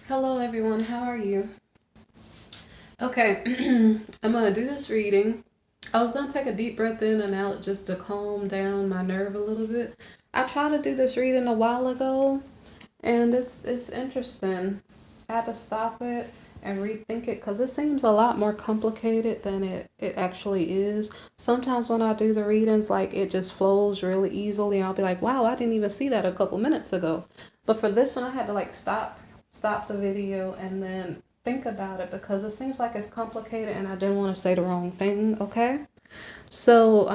Hello everyone, how are you? Okay, I'm gonna do this reading. I was gonna take a deep breath in and out just to calm down my nerve a little bit. I tried to do this reading a while ago and it's interesting. I had to stop it and rethink it because it seems a lot more complicated than it actually is. Sometimes when I do the readings, like it just flows really easily and I'll be like, wow, I didn't even see that a couple minutes ago. But for this one I had to like stop the video and then think about it because it seems like it's complicated and I didn't want to say the wrong thing, okay? So,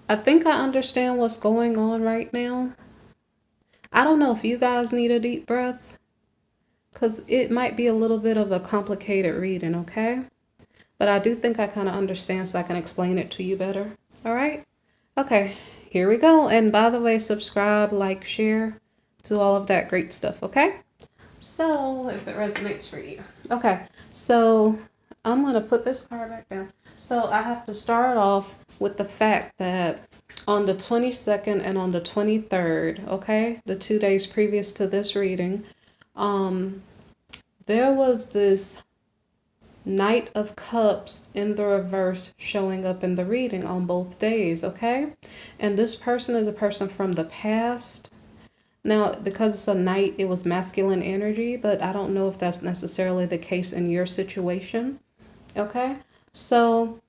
I think I understand what's going on right now. I don't know if you guys need a deep breath because it might be a little bit of a complicated reading, okay? But I do think I kind of understand so I can explain it to you better. All right? Okay, here we go. And by the way, subscribe, like, share, do all of that great stuff, okay? So, if it resonates for you. Okay, so I'm going to put this card back down. So, I have to start off with the fact that on the 22nd and on the 23rd, okay, the 2 days previous to this reading, there was this Knight of Cups in the reverse showing up in the reading on both days, okay? And this person is a person from the past. Now, because it's a knight, it was masculine energy, but I don't know if that's necessarily the case in your situation. Okay? So,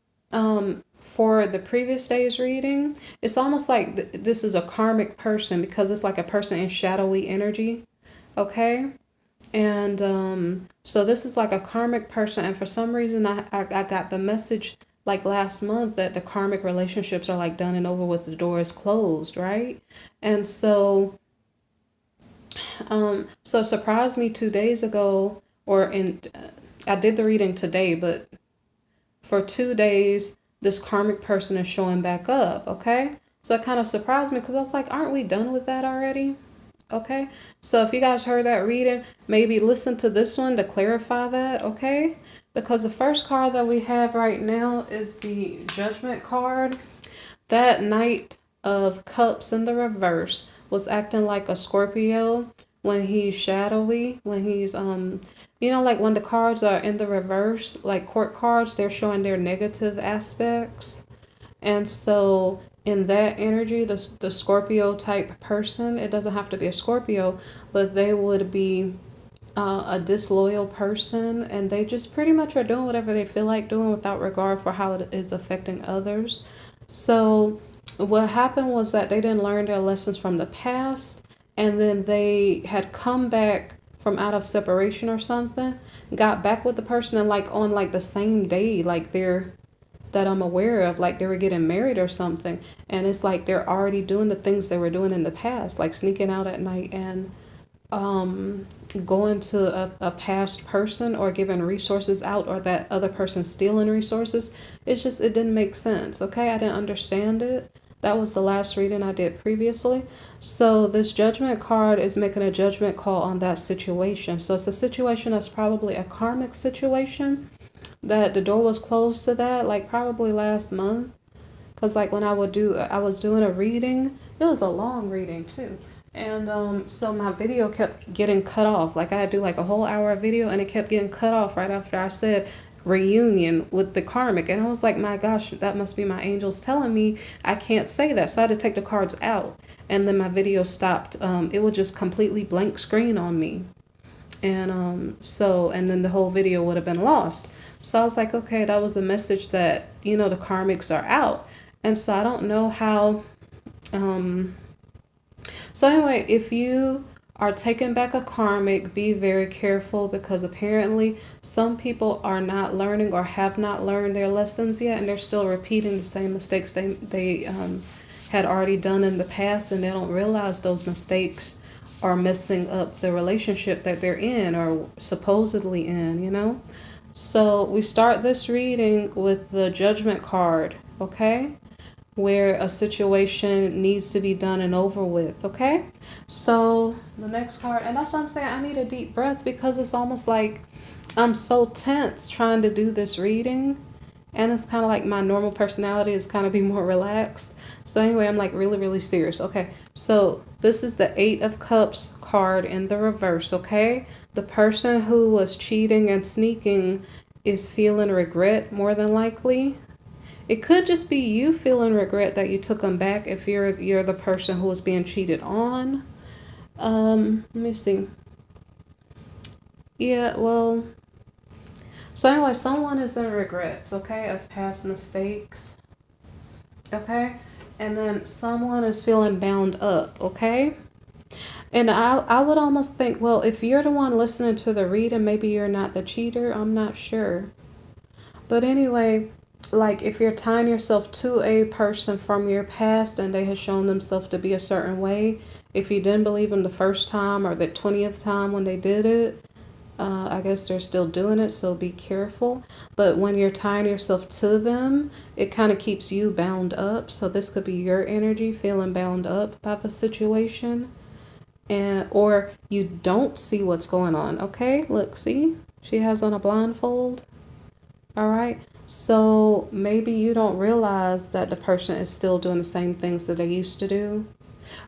for the previous day's reading, it's almost like this is a karmic person because it's like a person in shadowy energy. Okay? And so this is like a karmic person, and for some reason I got the message like last month that the karmic relationships are like done and over with, the door is closed, right? And so it surprised me 2 days ago, I did the reading today, but for 2 days, this karmic person is showing back up, okay? So it kind of surprised me because I was like, aren't we done with that already? Okay, so if you guys heard that reading, maybe listen to this one to clarify that, okay? Because the first card that we have right now is the Judgment card. That Knight of Cups in the reverse was acting like a Scorpio when he's shadowy, when he's like when the cards are in the reverse, like court cards, they're showing their negative aspects. And so in that energy, the Scorpio type person, it doesn't have to be a Scorpio, but they would be a disloyal person, and they just pretty much are doing whatever they feel like doing without regard for how it is affecting others. So what happened was that they didn't learn their lessons from the past, and then they had come back from out of separation or something, got back with the person, and like on like the same day, like they're that I'm aware of, like they were getting married or something, and it's like they're already doing the things they were doing in the past, like sneaking out at night and going to a past person or giving resources out, or that other person stealing resources. It's just, it didn't make sense, okay? I didn't understand it. That was the last reading I did previously. So this Judgment card is making a judgment call on that situation. So it's a situation that's probably a karmic situation, that the door was closed to that, like probably last month. Because like when I was doing a reading, it was a long reading too. And so my video kept getting cut off. Like I had to do like a whole hour of video and it kept getting cut off right after I said reunion with the karmic. And I was like, my gosh, that must be my angels telling me I can't say that. So I had to take the cards out. And then my video stopped. It would just completely blank screen on me. And then the whole video would have been lost. So I was like, okay, that was the message that, the karmics are out. And so I don't know how, so anyway, if you are taking back a karmic, be very careful, because apparently some people are not learning or have not learned their lessons yet, and they're still repeating the same mistakes they had already done in the past, and they don't realize those mistakes are messing up the relationship that they're in or supposedly in. So we start this reading with the Judgment card, okay? Where a situation needs to be done and over with, okay? So the next card, and that's what I'm saying, I need a deep breath because it's almost like I'm so tense trying to do this reading, And it's kind of like my normal personality is kind of be more relaxed. So anyway, I'm like really, really serious. Okay, so this is the 8 of Cups card in the reverse, okay? The person who was cheating and sneaking is feeling regret more than likely. It could just be you feeling regret that you took them back if you're the person who was being cheated on. Let me see. Yeah, well, so anyway, someone is in regrets, okay, of past mistakes, okay? And then someone is feeling bound up, okay? And I would almost think, well, if you're the one listening to the reading, maybe you're not the cheater. I'm not sure. But anyway, like if you're tying yourself to a person from your past and they have shown themselves to be a certain way, if you didn't believe them the first time or the 20th time when they did it, I guess they're still doing it, so be careful. But when you're tying yourself to them, it kind of keeps you bound up. So this could be your energy feeling bound up by the situation. And or you don't see what's going on. Okay, look, see? She has on a blindfold. All right. So maybe you don't realize that the person is still doing the same things that they used to do.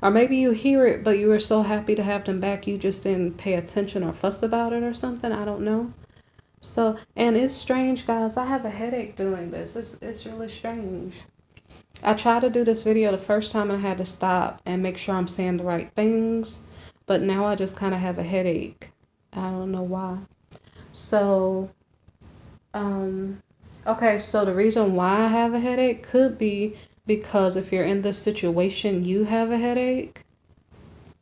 Or maybe you hear it, but you were so happy to have them back, you just didn't pay attention or fuss about it or something. I don't know. So, and it's strange, guys. I have a headache doing this. It's really strange. I tried to do this video the first time and I had to stop and make sure I'm saying the right things. But now I just kind of have a headache. I don't know why. So, okay, so the reason why I have a headache could be because if you're in this situation, you have a headache.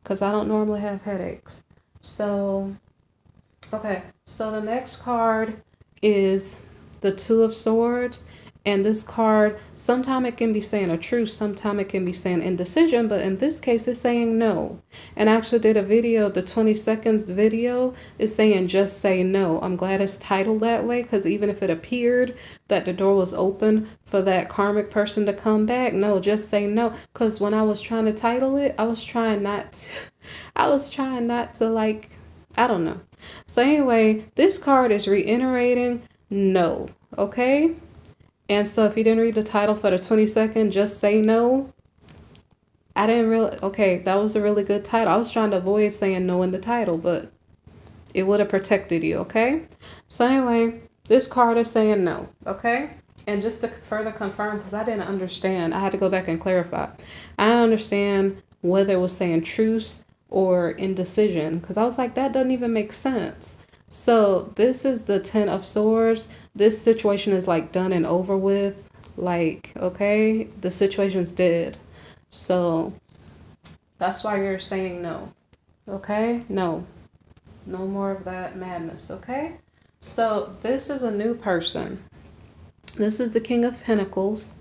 Because I don't normally have headaches. So, okay, so the next card is the 2 of Swords. And this card, sometimes it can be saying a truth, sometimes it can be saying indecision, but in this case, it's saying no. And I actually did a video, the 20 seconds video is saying just say no. I'm glad it's titled that way, because even if it appeared that the door was open for that karmic person to come back, no, just say no. Because when I was trying to title it, I was trying not to like, I don't know. So anyway, this card is reiterating no, okay? And so if you didn't read the title for the 22nd, just say no. I didn't really, okay, that was a really good title. I was trying to avoid saying no in the title, but it would have protected you, okay? So anyway, this card is saying no, okay? And just to further confirm, because I didn't understand, I had to go back and clarify. I didn't understand whether it was saying truce or indecision, because I was like, that doesn't even make sense. So this is the 10 of Swords. This situation is like done and over with. Like, okay, the situation's dead. So that's why you're saying no. Okay? No. No more of that madness, okay? So this is a new person. This is the King of Pentacles.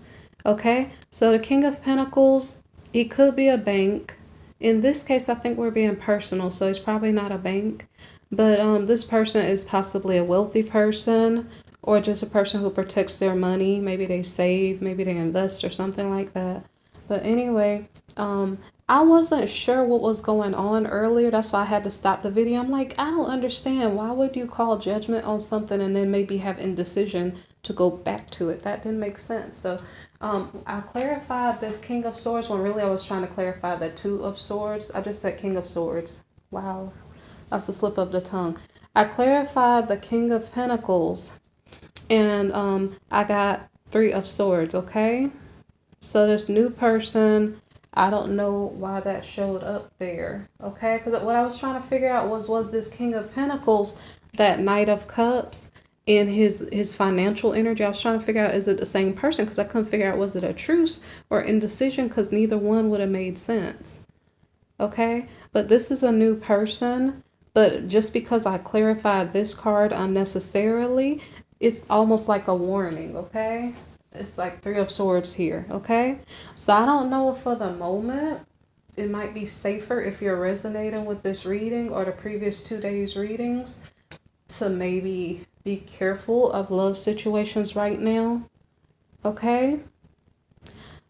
Okay? So the King of Pentacles, it could be a bank. In this case, I think we're being personal, so it's probably not a bank. But this person is possibly a wealthy person or just a person who protects their money. Maybe they save, maybe they invest or something like that. But anyway, I wasn't sure what was going on earlier. That's why I had to stop the video. I'm like, I don't understand. Why would you call judgment on something and then maybe have indecision to go back to it? That didn't make sense. So I clarified this King of Swords when really I was trying to clarify the 2 of Swords. I just said King of Swords. Wow. That's a slip of the tongue. I clarified the King of Pentacles and I got 3 of Swords, okay? So this new person, I don't know why that showed up there, okay? Because what I was trying to figure out was this King of Pentacles that Knight of Cups in his financial energy? I was trying to figure out, is it the same person? Because I couldn't figure out, was it a truce or indecision? Because neither one would have made sense, okay? But this is a new person. But just because I clarified this card unnecessarily, it's almost like a warning, okay? It's like 3 of Swords here, okay? So I don't know if for the moment, it might be safer if you're resonating with this reading or the previous 2 days readings to maybe be careful of love situations right now, okay?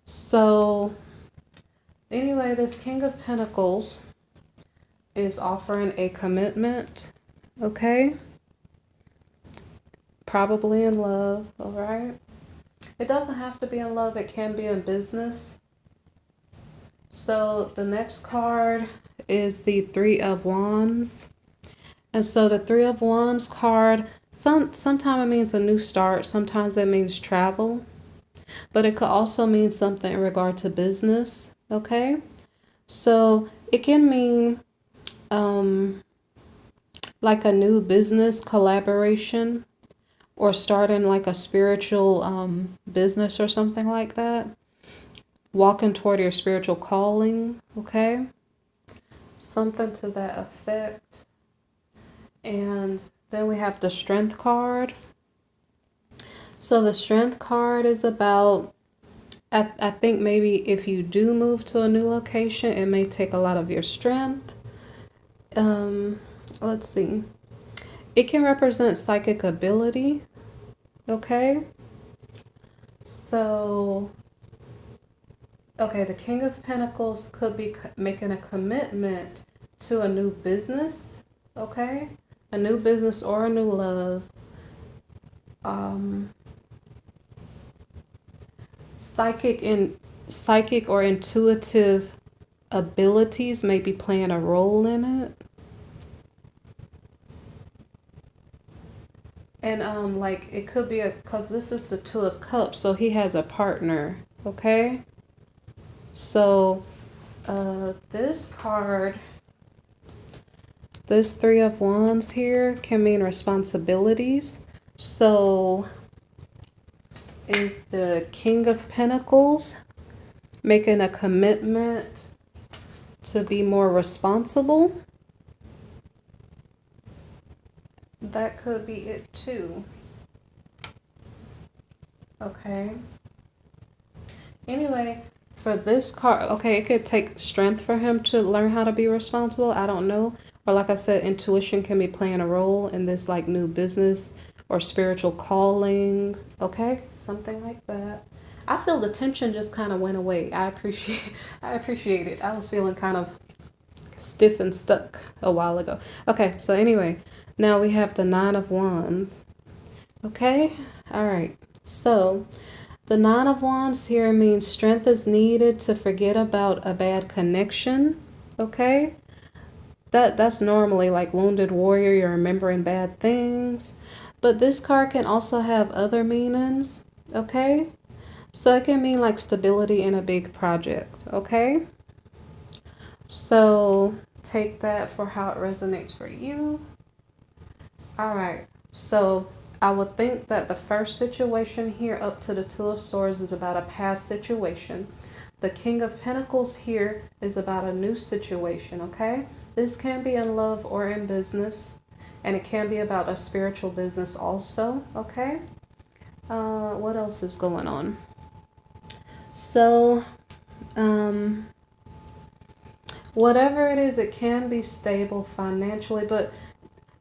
So anyway, this King of Pentacles is offering a commitment, okay? Probably in love, all right? It doesn't have to be in love, it can be in business. So the next card is the Three of Wands. And so the Three of Wands card, sometimes it means a new start, sometimes it means travel, but it could also mean something in regard to business, okay? So it can mean like a new business collaboration or starting like a spiritual business or something like that. Walking toward your spiritual calling, okay? Something to that effect. And then we have the Strength card. So the Strength card is about, I think maybe if you do move to a new location, it may take a lot of your strength. Let's see. It can represent psychic ability, okay? So, okay, the King of Pentacles could be making a commitment to a new business, okay? A new business or a new love. Psychic or intuitive abilities may be playing a role in it. And like it could be because this is the Two of Cups, so he has a partner, okay? So this card, this Three of Wands here can mean responsibilities. So is the King of Pentacles making a commitment to be more responsible? That could be it too. Okay. Anyway, for this card, okay, it could take strength for him to learn how to be responsible. I don't know. Or like I said, intuition can be playing a role in this like new business or spiritual calling. Okay, something like that. I feel the tension just kind of went away. I appreciate it. I was feeling kind of stiff and stuck a while ago. Okay, so anyway, now we have the Nine of Wands. Okay, all right. So the Nine of Wands here means strength is needed to forget about a bad connection. Okay, that's normally like wounded warrior, you're remembering bad things. But this card can also have other meanings. Okay, so it can mean like stability in a big project. Okay, so take that for how it resonates for you. All right, so I would think that the first situation here up to the Two of Swords is about a past situation. The King of Pentacles here is about a new situation, okay? This can be in love or in business, and it can be about a spiritual business also, okay? What else is going on? So, whatever it is, it can be stable financially, but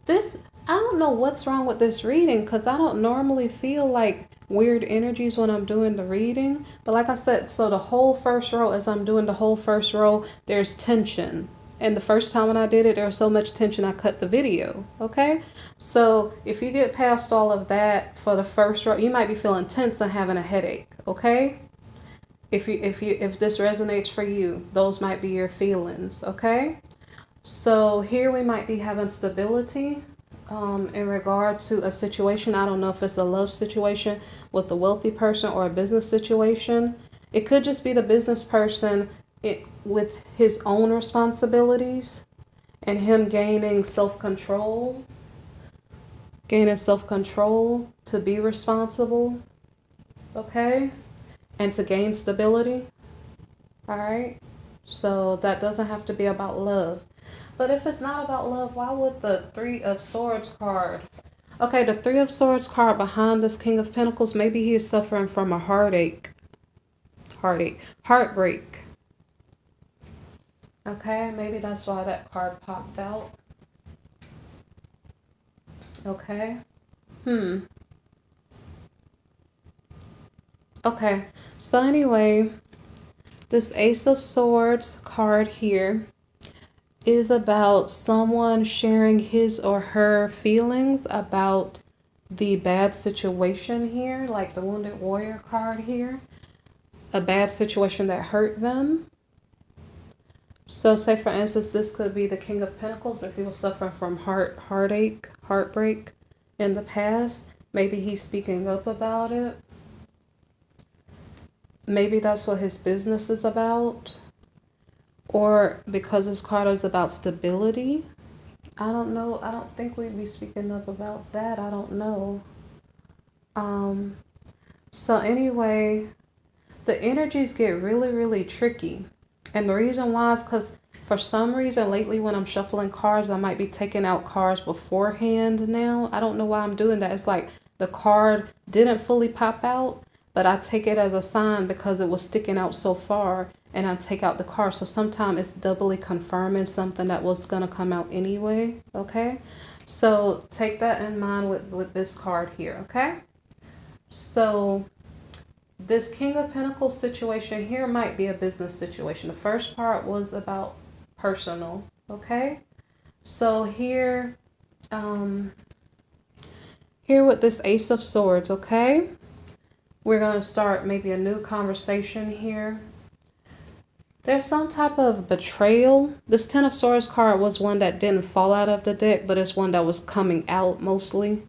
this, I don't know what's wrong with this reading because I don't normally feel like weird energies when I'm doing the reading. But like I said, so the whole first row, as I'm doing the whole first row, there's tension. And the first time when I did it, there was so much tension I cut the video. Okay? So if you get past all of that for the first row, you might be feeling tense and having a headache. Okay? If this resonates for you, those might be your feelings. Okay? So here we might be having stability in regard to a situation. I don't know if it's a love situation with a wealthy person or a business situation. It could just be the business person with his own responsibilities and him gaining self-control to be responsible, okay, and to gain stability. All right, so that doesn't have to be about love. But if it's not about love, why would the Three of Swords card? Okay, the Three of Swords card behind this King of Pentacles, maybe he is suffering from a heartbreak. Okay, maybe that's why that card popped out. Okay. Okay, so anyway, this Ace of Swords card here is about someone sharing his or her feelings about the bad situation here, like the Wounded Warrior card here, a bad situation that hurt them. So say for instance, this could be the King of Pentacles. If he was suffering from heartache, heartbreak in the past, maybe he's speaking up about it. Maybe that's what his business is about. Or because this card is about stability. I don't know. I don't think we'd be speaking up about that. I don't know. So anyway, the energies get really, really tricky. And the reason why is because for some reason lately when I'm shuffling cards, I might be taking out cards beforehand now. I don't know why I'm doing that. It's like the card didn't fully pop out, but I take it as a sign because it was sticking out so far, and I take out the card. So sometimes it's doubly confirming something that was going to come out anyway. Okay. So take that in mind with this card here. Okay. So this King of Pentacles situation here might be a business situation. The first part was about personal, okay? So here with this Ace of Swords, okay? We're going to start maybe a new conversation here. There's some type of betrayal. This Ten of Swords card was one that didn't fall out of the deck, but it's one that was coming out mostly,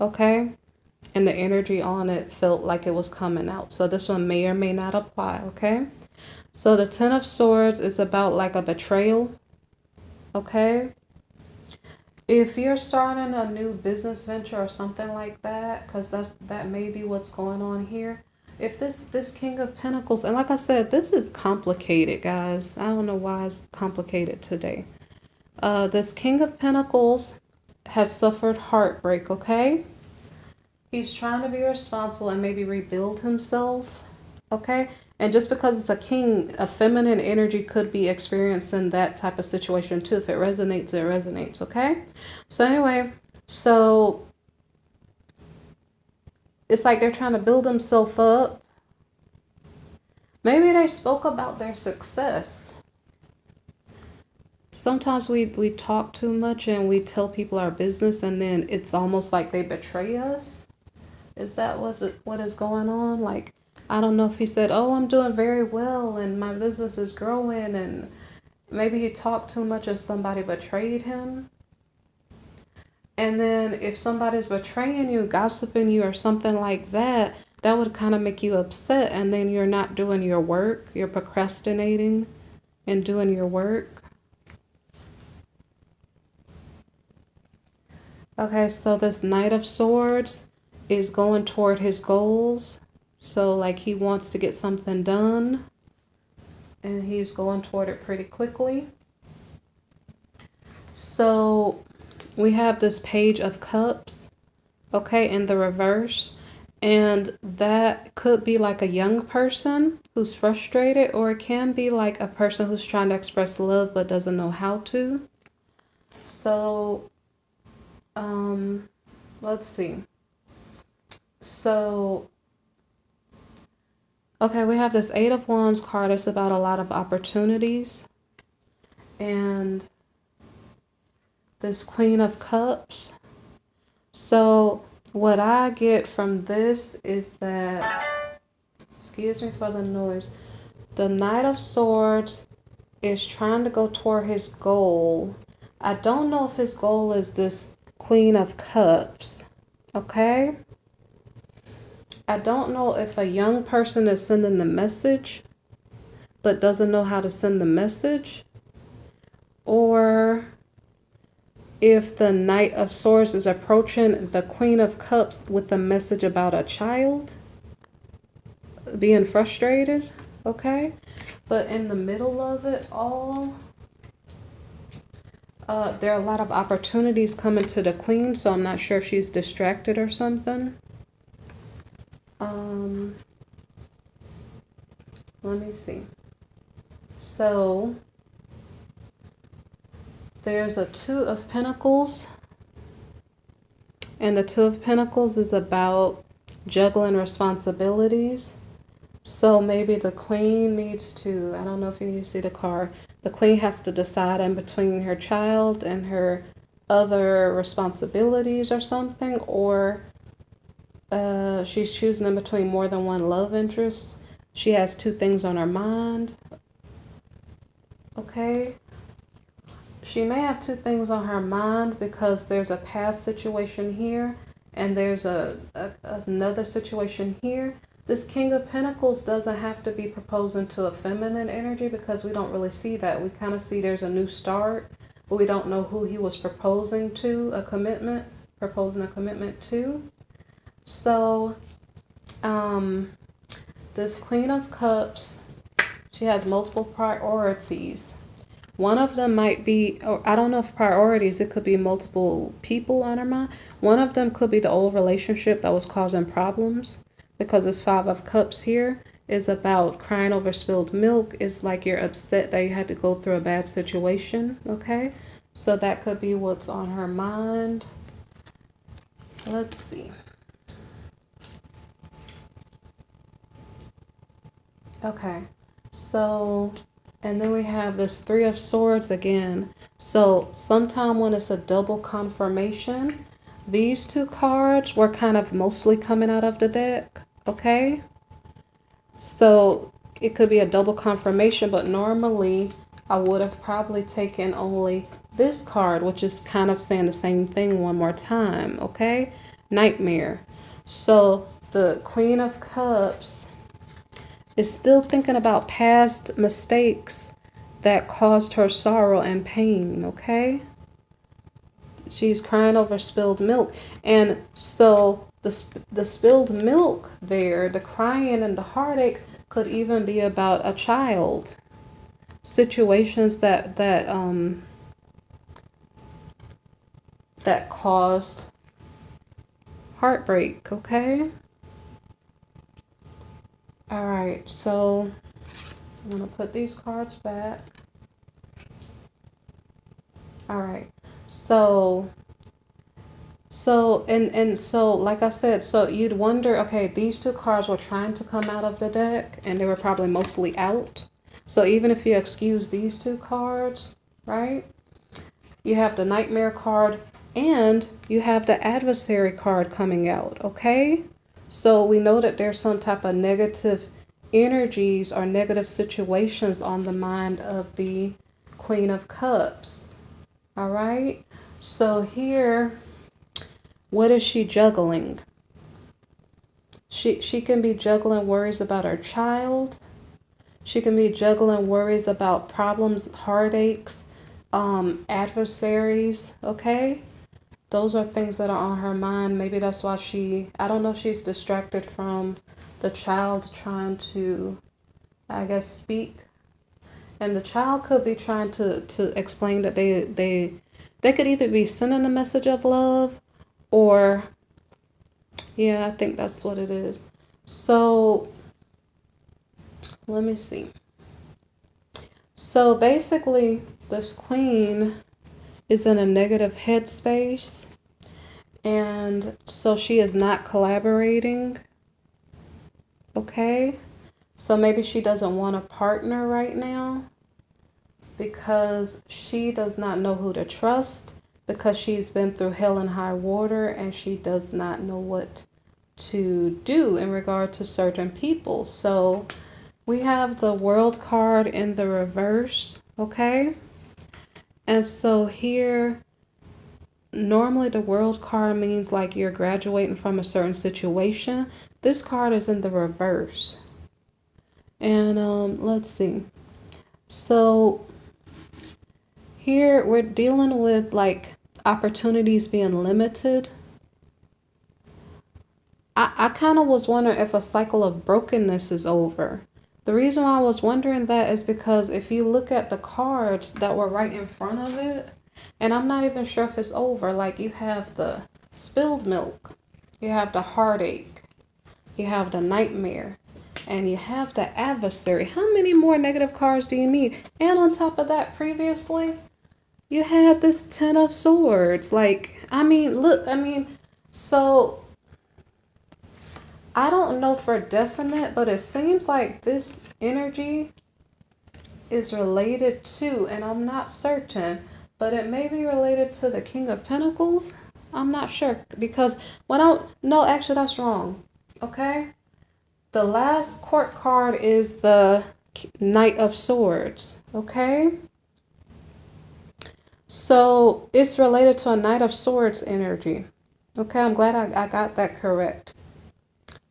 okay? And the energy on it felt like it was coming out. So this one may or may not apply, okay? So the Ten of Swords is about like a betrayal, okay? If you're starting a new business venture or something like that, because that may be what's going on here. If this King of Pentacles, and like I said, this is complicated, guys. I don't know why it's complicated today. This King of Pentacles has suffered heartbreak, okay? He's trying to be responsible and maybe rebuild himself, okay? And just because it's a king, a feminine energy could be experiencing that type of situation too. If it resonates, it resonates, okay? So anyway, so it's like they're trying to build themselves up. Maybe they spoke about their success. Sometimes we talk too much and we tell people our business, and then it's almost like they betray us. Is that what is going on? Like, I don't know if he said, oh, I'm doing very well and my business is growing, and maybe he talked too much and somebody betrayed him. And then if somebody's betraying you, gossiping you or something like that, that would kind of make you upset, and then you're not doing your work. You're procrastinating and doing your work. Okay, so this Knight of Swords is going toward his goals. So like he wants to get something done, and he's going toward it pretty quickly. So we have this Page of Cups, okay, in the reverse. And that could be like a young person who's frustrated, or it can be like a person who's trying to express love but doesn't know how to. So, let's see. So, okay, we have this Eight of Wands card. It's about a lot of opportunities. And this Queen of Cups. So what I get from this is that, excuse me for the noise, the Knight of Swords is trying to go toward his goal. I don't know if his goal is this Queen of Cups, okay? I don't know if a young person is sending the message but doesn't know how to send the message, or if the Knight of Swords is approaching the Queen of Cups with a message about a child being frustrated, okay? But in the middle of it all, there are a lot of opportunities coming to the Queen, so I'm not sure if she's distracted or something. Let me see. So there's a Two of Pentacles, and the Two of Pentacles is about juggling responsibilities. So maybe the Queen needs to, I don't know if you need to see the card, the Queen has to decide in between her child and her other responsibilities or something, or She's choosing in between more than one love interest. She has two things on her mind. Okay. She may have two things on her mind because there's a past situation here and there's another situation here. This King of Pentacles doesn't have to be proposing to a feminine energy because we don't really see that. We kind of see there's a new start, but we don't know who he was proposing to a commitment, proposing a commitment to. So, this Queen of Cups, she has multiple priorities. One of them might be, or I don't know if priorities, it could be multiple people on her mind. One of them could be the old relationship that was causing problems, because this Five of Cups here is about crying over spilled milk. It's like you're upset that you had to go through a bad situation, okay? So that could be what's on her mind. Let's see. Okay, so, and then we have this Three of Swords again. So sometime when it's a double confirmation, these two cards were kind of mostly coming out of the deck, okay? So it could be a double confirmation, but normally I would have probably taken only this card, which is kind of saying the same thing one more time, okay? Nightmare. So the Queen of Cups is still thinking about past mistakes that caused her sorrow and pain, okay? She's crying over spilled milk. And so the spilled milk there, the crying and the heartache could even be about a child. Situations that caused heartbreak, okay? All right, so I'm going to put these cards back. All right, so like I said, so you'd wonder, okay, these two cards were trying to come out of the deck and they were probably mostly out. So even if you excuse these two cards, right, you have the Nightmare card and you have the Adversary card coming out, okay? So we know that there's some type of negative energies or negative situations on the mind of the Queen of Cups. All right. So here, what is she juggling? She can be juggling worries about her child. She can be juggling worries about problems, heartaches, adversaries. Okay. Those are things that are on her mind. Maybe that's why I don't know if she's distracted from the child trying to, I guess, speak. And the child could be trying to explain that they could either be sending a message of love or, yeah, I think that's what it is. So, let me see. So basically, this queen is in a negative headspace, and so she is not collaborating, okay? So maybe she doesn't want a partner right now because she does not know who to trust, because she's been through hell and high water and she does not know what to do in regard to certain people. So we have the World card in the reverse, okay? And so here, normally the World card means like you're graduating from a certain situation. This card is in the reverse. And let's see. So here we're dealing with like opportunities being limited. I kind of was wondering if a cycle of brokenness is over. The reason why I was wondering that is because if you look at the cards that were right in front of it, and I'm not even sure if it's over, like you have the spilled milk, you have the heartache, you have the nightmare, and you have the adversary. How many more negative cards do you need? And on top of that, previously, you had this Ten of Swords. Like, I mean, look, so I don't know for definite, but it seems like this energy is related to, and I'm not certain, but it may be related to the King of Pentacles. I'm not sure because no, actually that's wrong. Okay? The last court card is the Knight of Swords. Okay? So it's related to a Knight of Swords energy. Okay, I'm glad I got that correct.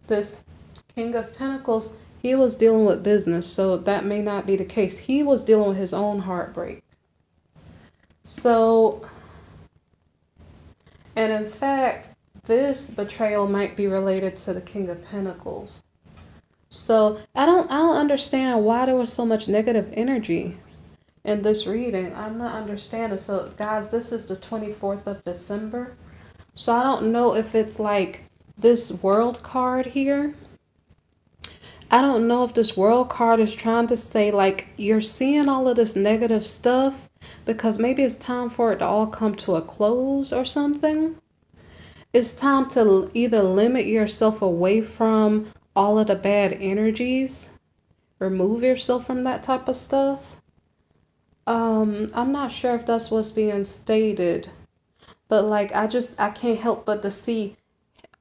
This King of Pentacles, he was dealing with business, so that may not be the case. He was dealing with his own heartbreak. So, and in fact, this betrayal might be related to the King of Pentacles. So I don't understand why there was so much negative energy in this reading. I'm not understanding. So guys, this is the 24th of December. So I don't know if it's like this world card here. I don't know if this world card is trying to say like you're seeing all of this negative stuff because maybe it's time for it to all come to a close or something. It's time to either limit yourself away from all of the bad energies, remove yourself from that type of stuff. I'm not sure if that's what's being stated, but like I can't help but to see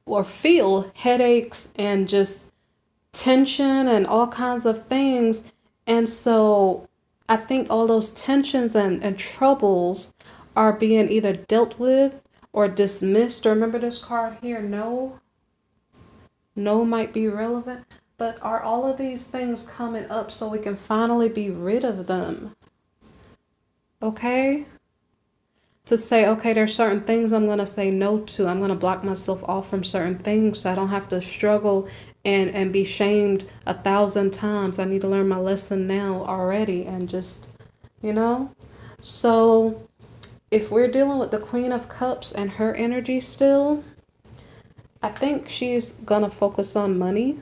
or feel headaches and just tension and all kinds of things. And so I think all those tensions and troubles are being either dealt with or dismissed. Remember this card here, no? No might be relevant. But are all of these things coming up so we can finally be rid of them? Okay? To say, okay, there's certain things I'm going to say no to. I'm going to block myself off from certain things so I don't have to struggle and be shamed 1,000 times. I need to learn my lesson now already and just, you know? So if we're dealing with the Queen of Cups and her energy still, I think she's going to focus on money.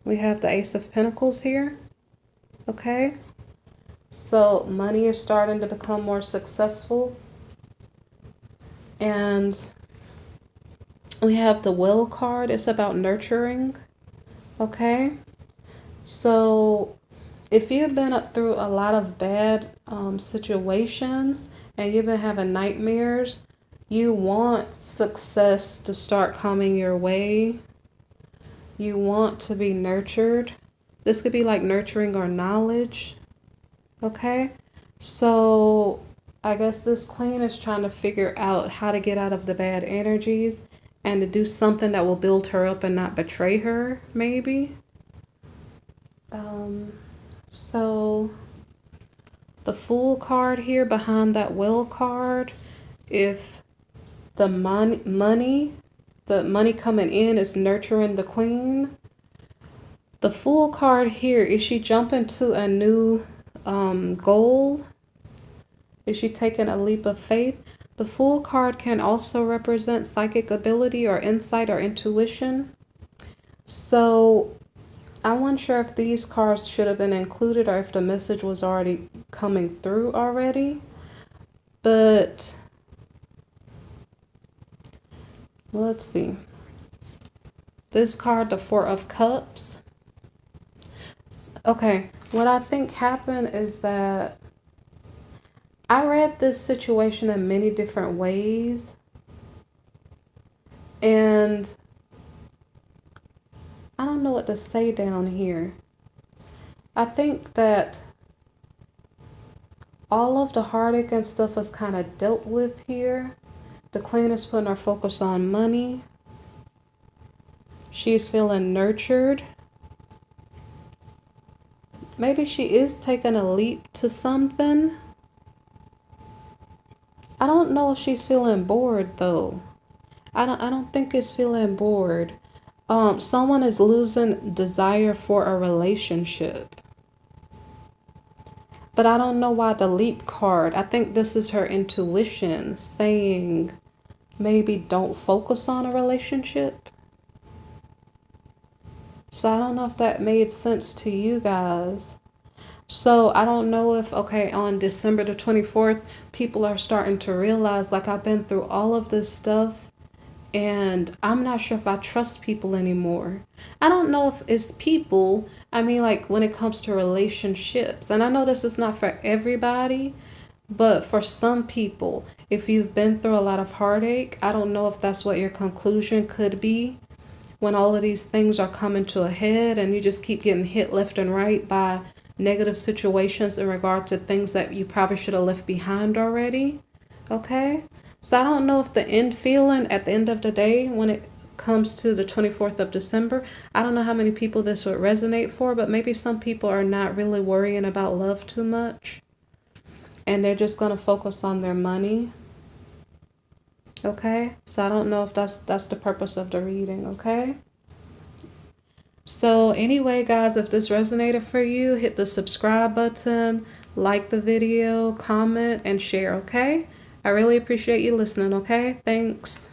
We have the Ace of Pentacles here. Okay? So money is starting to become more successful. And we have the Will card. It's about nurturing. Okay? So if you've been through a lot of bad situations and you've been having nightmares, you want success to start coming your way. You want to be nurtured. This could be like nurturing or knowledge. Okay? So I guess this queen is trying to figure out how to get out of the bad energies and to do something that will build her up and not betray her, maybe. So the Fool card here behind that Will card, if the money coming in is nurturing the queen, the Fool card here, is she jumping to a new goal? Is she taking a leap of faith? The Fool card can also represent psychic ability or insight or intuition. So I wasn't sure if these cards should have been included or if the message was already coming through already. But let's see. This card, the Four of Cups. Okay, what I think happened is that I read this situation in many different ways. And I don't know what to say down here. I think that all of the heartache and stuff is kind of dealt with here. The queen is putting her focus on money. She's feeling nurtured. Maybe she is taking a leap to something. I don't know if she's feeling bored though. I don't think it's feeling bored. Someone is losing desire for a relationship. But I don't know why the leap card. I think this is her intuition saying maybe don't focus on a relationship. So I don't know if that made sense to you guys. So I don't know if, okay, on December the 24th, people are starting to realize like I've been through all of this stuff and I'm not sure if I trust people anymore. I don't know if it's people. I mean, like when it comes to relationships, and I know this is not for everybody, But for some people, if you've been through a lot of heartache, I don't know if that's what your conclusion could be when all of these things are coming to a head and you just keep getting hit left and right by negative situations in regard to things that you probably should have left behind already. Okay? So I don't know if the end feeling at the end of the day, when it comes to the 24th of December, I don't know how many people this would resonate for, but maybe some people are not really worrying about love too much and they're just going to focus on their money. Okay? So I don't know if that's the purpose of the reading, okay? So anyway, guys, if this resonated for you, hit the subscribe button, like the video, comment, and share, okay? I really appreciate you listening, okay? Thanks.